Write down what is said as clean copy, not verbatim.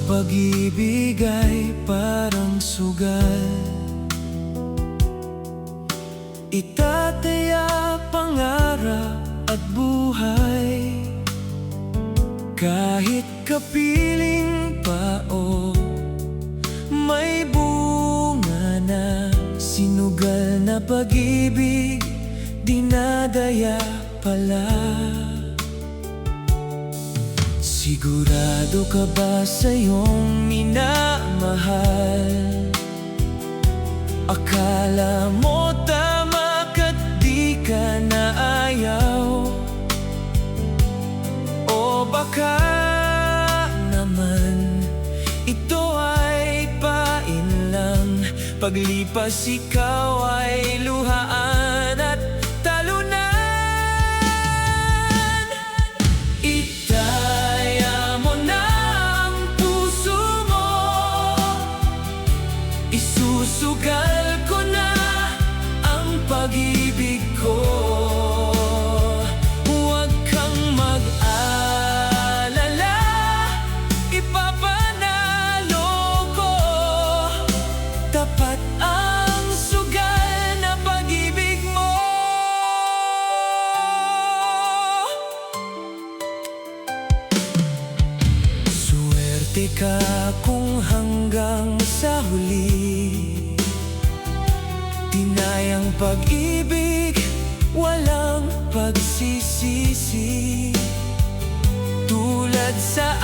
pag-ibig ay parang sugal, itataya pangarap at buhay. Kahit kapiling pa o may bunga na, sinugal na pag-ibig dinadaya pala. Sigurado ka ba sa iyong minamahal? Akala mo tama ka't di ka na ayaw? O baka naman ito ay pain lang, paglipas ikaw ay luhaan at talunan. Itaya mo na ang puso mo, isusugal ko na ang pag-ibig ko. Huwag kang mag-alala, ipapanalo ko. Tapat ang sugal na pag-ibig mo. Suwerte ka kung hanggang sa huli tinayang pag-ibig, walang pagsisisi. Tulad sa